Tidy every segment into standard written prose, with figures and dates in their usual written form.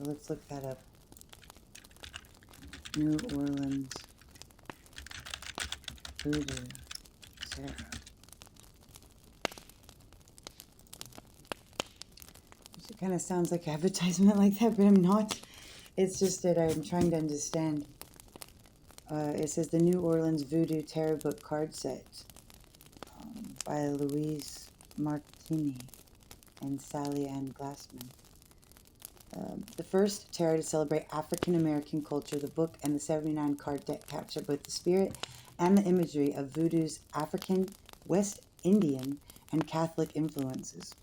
So let's look that up. New Orleans Voodoo Tarot. It kind of sounds like advertisement like that, but I'm not. It's just that I'm trying to understand. It says the New Orleans Voodoo Tarot Book Card Set by Louise Martini and Sally Ann Glassman. The first tarot to celebrate African American culture, the book and the 79 card deck capture both the spirit and the imagery of voodoo's African, West Indian, and Catholic influences.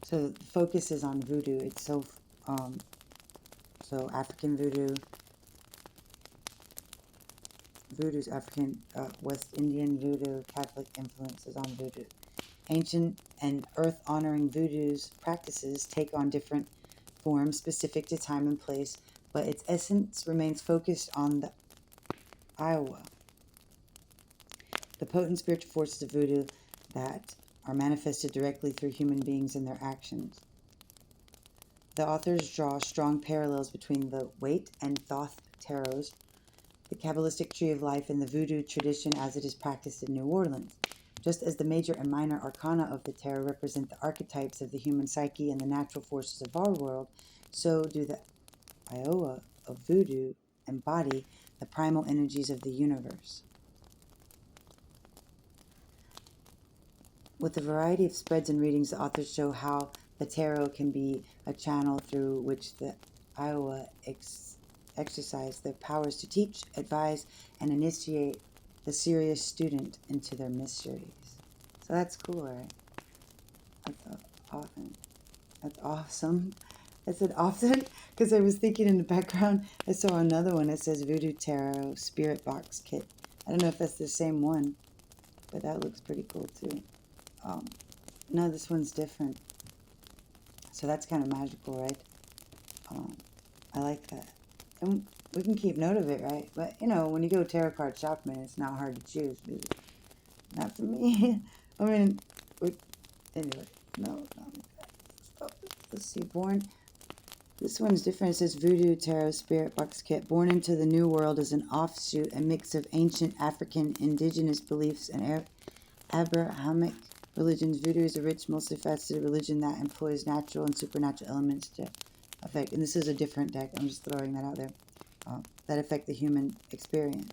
So the focus is on voodoo itself. So African voodoo, voodoo's African, West Indian voodoo, Catholic influences on voodoo. Ancient and earth-honoring voodoo's practices take on different forms specific to time and place, but its essence remains focused on the Iowa, the potent spiritual forces of voodoo that are manifested directly through human beings and their actions. The authors draw strong parallels between the Waite and Thoth tarots, the Kabbalistic tree of life, and the voodoo tradition as it is practiced in New Orleans. Just as the major and minor arcana of the tarot represent the archetypes of the human psyche and the natural forces of our world, so do the Iowa of voodoo embody the primal energies of the universe. With a variety of spreads and readings, the authors show how the tarot can be a channel through which the Iowa exercise their powers to teach, advise, and initiate the serious student into their mysteries. So that's cool, right? That's awesome. I said often because I was thinking in the background, I saw another one that says Voodoo Tarot Spirit Box Kit. I don't know if that's the same one, but that looks pretty cool too. No, this one's different. So that's kind of magical, right? I like that. And we can keep note of it, right? But, you know, when you go tarot card shopping, it's not hard to choose. Not for me. I mean, anyway, no, not like that. Stop it. Let's see, born. This one's different. It says Voodoo Tarot Spirit Box Kit. Born into the New World as an offshoot, a mix of ancient African indigenous beliefs and Abrahamic religions. Voodoo is a rich, multifaceted religion that employs natural and supernatural elements to affect, and this is a different deck, I'm just throwing that out there, that affect the human experience.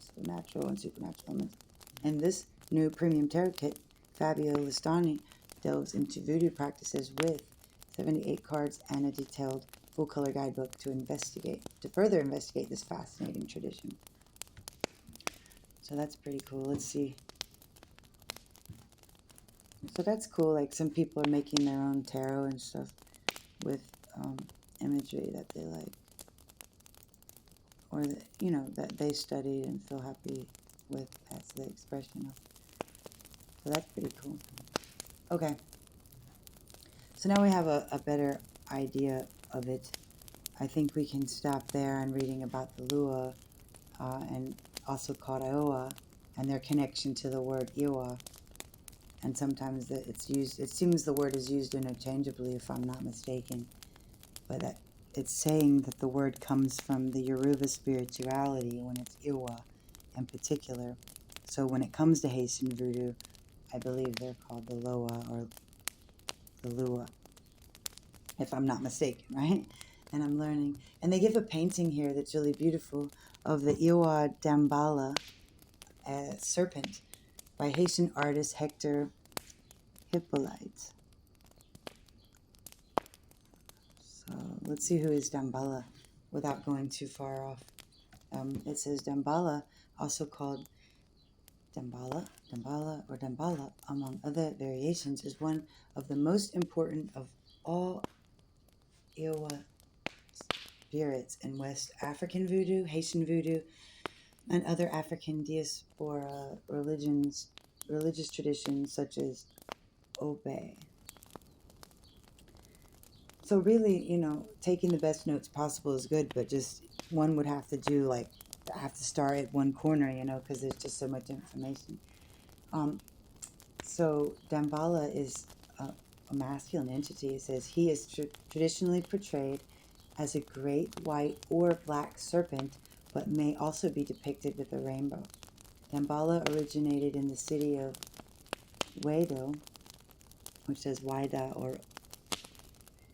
So natural and supernatural elements. And this new premium tarot kit, Fabio Listani, delves into voodoo practices with 78 cards and a detailed full-color guidebook to further investigate this fascinating tradition. So that's pretty cool. Let's see. So that's cool. Like, some people are making their own tarot and stuff with imagery that they like, or that, you know, that they studied and feel happy with as the expression of. So that's pretty cool. Okay. So now we have a better idea of it. I think we can stop there on reading about the Lua, and also called Iowa, and their connection to the word Iwa. And sometimes it's used, it seems the word is used interchangeably, if I'm not mistaken. But that it's saying that the word comes from the Yoruba spirituality when it's Iwa in particular. So when it comes to Haitian voodoo, I believe they're called the Loa or the Lua, if I'm not mistaken, right? And I'm learning. And they give a painting here that's really beautiful of the Iwa Dambala serpent by Haitian artist Hector Hippolyte. So let's see who is Dambala without going too far off. It says Dambala, also called Dambala, or Dambala, among other variations, is one of the most important of all Iwa spirits in West African voodoo, Haitian voodoo, and other African diaspora religious traditions such as Obe. So really, you know, taking the best notes possible is good, but just one would have to do, like, have to start at one corner, you know, because there's just so much information. So Dambala is a masculine entity. It says he is traditionally portrayed as a great white or black serpent, but may also be depicted with a rainbow. Damballa originated in the city of Wado, which says Waida or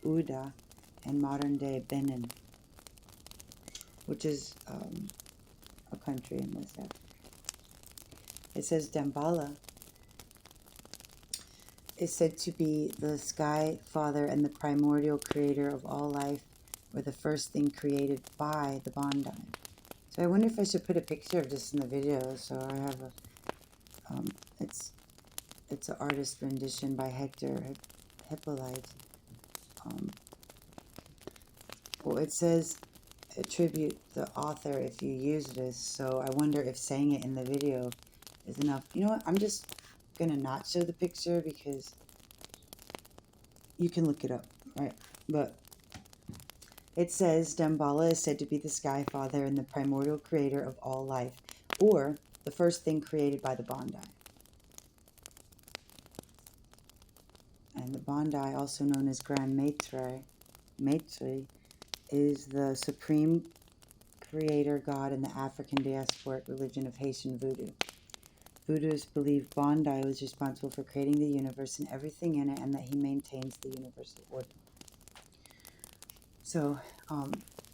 Uda, in modern-day Benin, which is a country in West Africa. It says Damballa is said to be the sky father and the primordial creator of all life, or the first thing created by the Bondi. So I wonder if I should put a picture of this in the video. So I have a, it's an artist rendition by Hector Hippolyte. Well, it says attribute the author if you use this. So I wonder if saying it in the video is enough. You know what? I'm just gonna not show the picture because you can look it up, right? But it says Damballa is said to be the sky father and the primordial creator of all life, or the first thing created by the Bondi. And the Bondi, also known as Grand Maitre, is the supreme creator god in the African diasporic religion of Haitian Voodoo. Voodooists believe Bondi was responsible for creating the universe and everything in it, and that he maintains the universal order. So,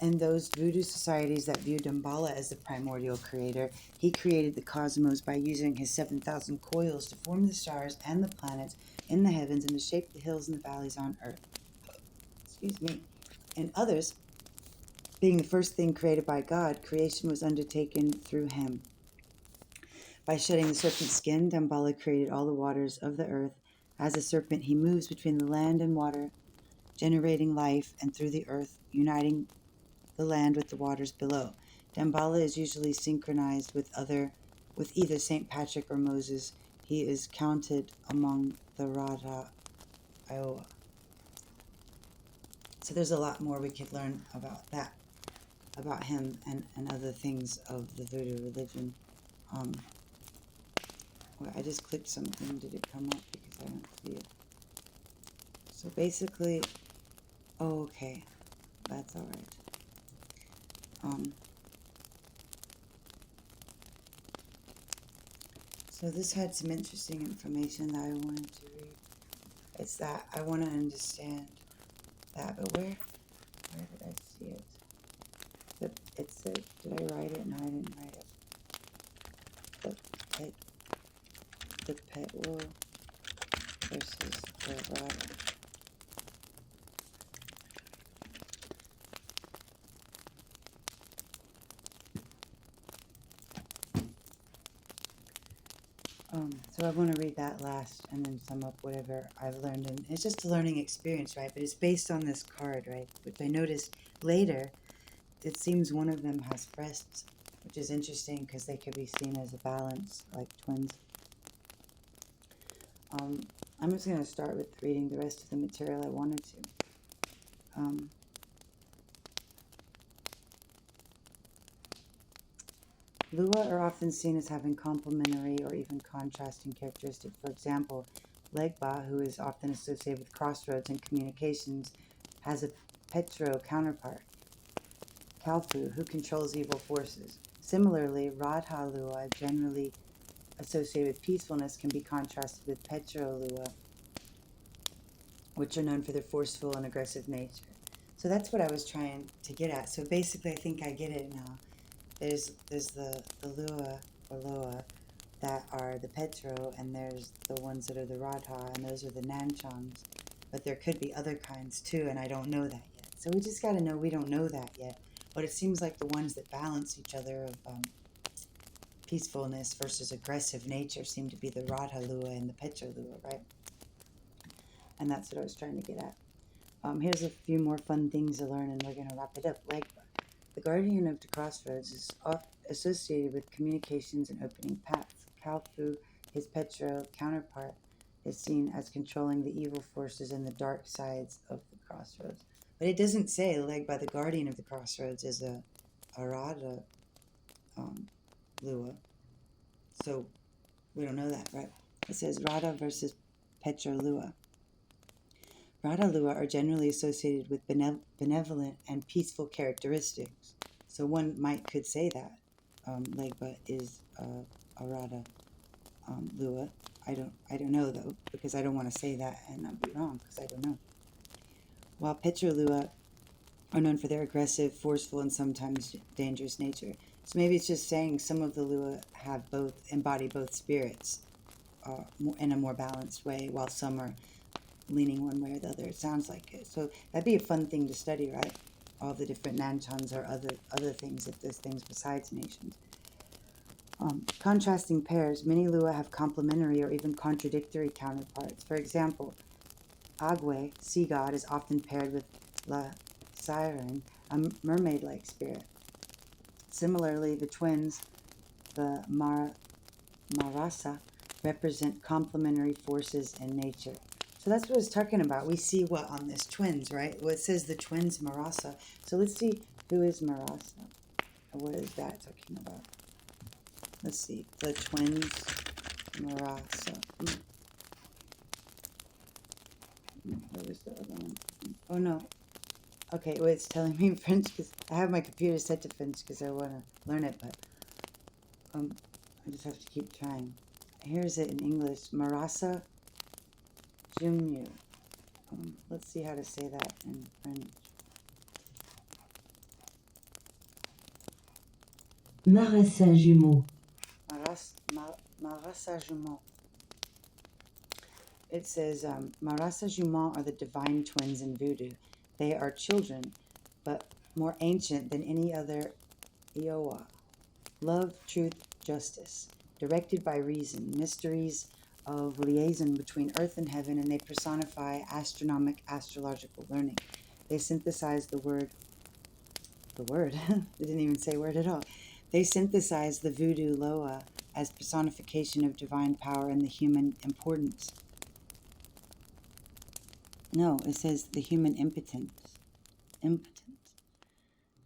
in those voodoo societies that view Damballa as the primordial creator, he created the cosmos by using his 7,000 coils to form the stars and the planets in the heavens and to shape the hills and the valleys on earth. Excuse me. And others, being the first thing created by God, creation was undertaken through him. By shedding the serpent's skin, Damballa created all the waters of the earth. As a serpent, he moves between the land and water, generating life, and through the earth, uniting the land with the waters below. Damballa is usually synchronized with either Saint Patrick or Moses. He is counted among the Radha Iowa. So there's a lot more we could learn about that, about him and other things of the voodoo religion. Well, I just clicked something. Did it come up? Because I don't see it. So basically, oh, okay, that's all right. So this had some interesting information that I wanted to read. It's that I want to understand that, but where did I see it? It said, did I write it? No, I didn't write it. The petwo versus the rada. So I want to read that last and then sum up whatever I've learned. And it's just a learning experience, right? But it's based on this card, right? Which I noticed later, it seems one of them has breasts, which is interesting because they could be seen as a balance, like twins. I'm just going to start with reading the rest of the material I wanted to. Lua are often seen as having complementary or even contrasting characteristics. For example, Legba, who is often associated with crossroads and communications, has a petwo counterpart, Kalfu, who controls evil forces. Similarly, Radha Lua, generally associated with peacefulness, can be contrasted with petwo Lua, which are known for their forceful and aggressive nature. So that's what I was trying to get at. So basically, I think I get it now. There's the Lua or Loa that are the petwo, and there's the ones that are the Radha, and those are the Nanchans. But there could be other kinds too, and I don't know that yet. So we just got to know we don't know that yet. But it seems like the ones that balance each other of peacefulness versus aggressive nature seem to be the Radha Lua and the petwo Lua, right? And that's what I was trying to get at. Here's a few more fun things to learn, and we're going to wrap it up. Like, the guardian of the crossroads is associated with communications and opening paths. Kalfu, his petwo counterpart, is seen as controlling the evil forces and the dark sides of the crossroads. But it doesn't say Legba, the guardian of the crossroads, is a Radha Lua. So we don't know that, right? It says Radha versus petwo Lua. Radha Lua are generally associated with benevolent and peaceful characteristics. So one could say that Legba is a Radha Lua. I don't know though, because I don't want to say that and I'd be wrong because I don't know. While petwo Lua are known for their aggressive, forceful, and sometimes dangerous nature. So maybe it's just saying some of the Lua embody both spirits in a more balanced way, while some are leaning one way or the other. It sounds like it. So that'd be a fun thing to study, right? All the different nanchans or other things, if there's things besides nations. Contrasting pairs. Many Lua have complementary or even contradictory counterparts. For example, Agwe, sea god, is often paired with La Siren, a mermaid-like spirit. Similarly, the twins, the Marasa, represent complementary forces in nature. So that's what it's talking about. We see what on this twins, right? Well, it says the twins Marasa. So let's see who is Marasa. What is that talking about? Let's see. The twins Marasa. What was the other one? Oh no. Okay, well, it's telling me in French because I have my computer set to French because I want to learn it, but I just have to keep trying. Here's it in English. Marasa Jumyu. Let's see how to say that in French. Marasa jumeau. Marasa jumeau. It says, Marasa jumeau are the divine twins in voodoo. They are children, but more ancient than any other Iowa. Love, truth, justice, directed by reason, mysteries of liaison between earth and heaven, and they personify astrological learning. They synthesize the word, they didn't even say word at all. They synthesize the voodoo Loa as personification of divine power and the human importance. No, it says the human impotence.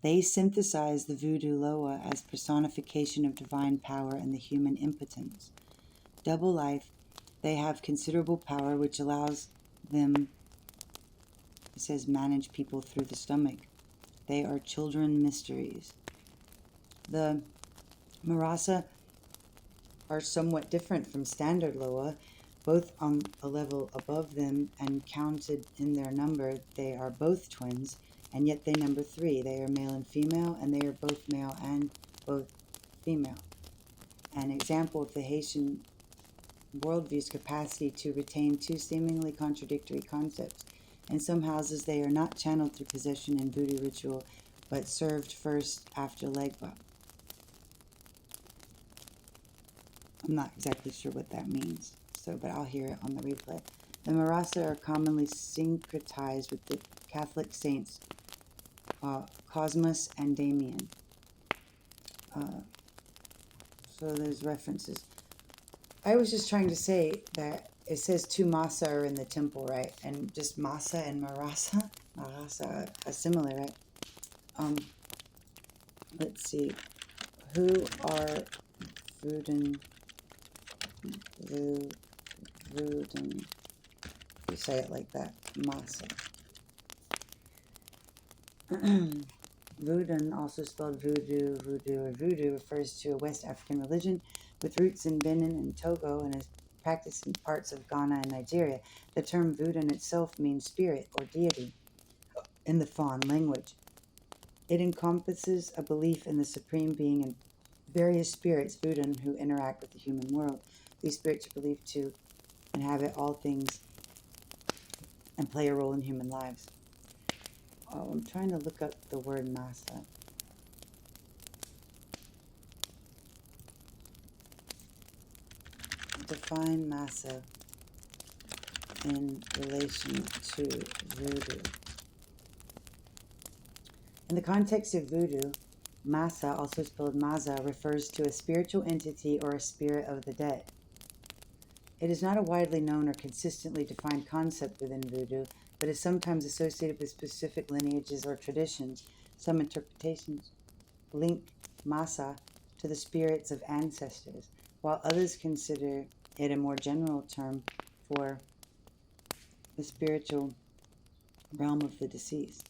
They synthesize the voodoo Loa as personification of divine power and the human impotence. Double life, they have considerable power which allows them, it says, manage people through the stomach. They are children mysteries. The Marasa are somewhat different from standard Loa, both on a level above them and counted in their number. They are both twins, and yet they number 3. They are male and female, and they are both male and both female. An example of the Haitian worldview's capacity to retain two seemingly contradictory concepts. In some houses, they are not channeled through possession in voodoo ritual, but served first after Legba. I'm not exactly sure what that means, but I'll hear it on the replay. The Marasa are commonly syncretized with the Catholic saints Cosmas and Damien. So there's references. I was just trying to say that it says 2 Masa are in the temple, right? And just Masa and Marasa are similar, right? Let's see. Who are Voodoo? You say it like that. Masa. Voodoo, also spelled voodoo, or voodoo, refers to a West African religion with roots in Benin and Togo and is practiced in parts of Ghana and Nigeria. The term voodoo itself means spirit or deity in the Fon language. It encompasses a belief in the supreme being and various spirits, voodoo, who interact with the human world. These spirits are believed to inhabit all things and play a role in human lives. Oh, I'm trying to look up the word Masa. Define Masa in relation to voodoo. In the context of voodoo, Masa, also spelled Maza, refers to a spiritual entity or a spirit of the dead. It is not a widely known or consistently defined concept within voodoo, but is sometimes associated with specific lineages or traditions. Some interpretations link Masa to the spirits of ancestors, while others consider it a more general term for the spiritual realm of the deceased.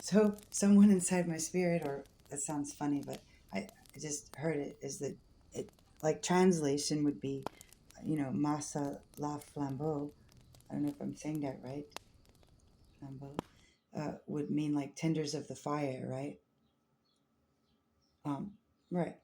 So someone inside my spirit, or that sounds funny, but I just heard it, is that it, like translation would be, Masa la flambeau. I don't know if I'm saying that right. Flambeau would mean like tenders of the fire, right? Right.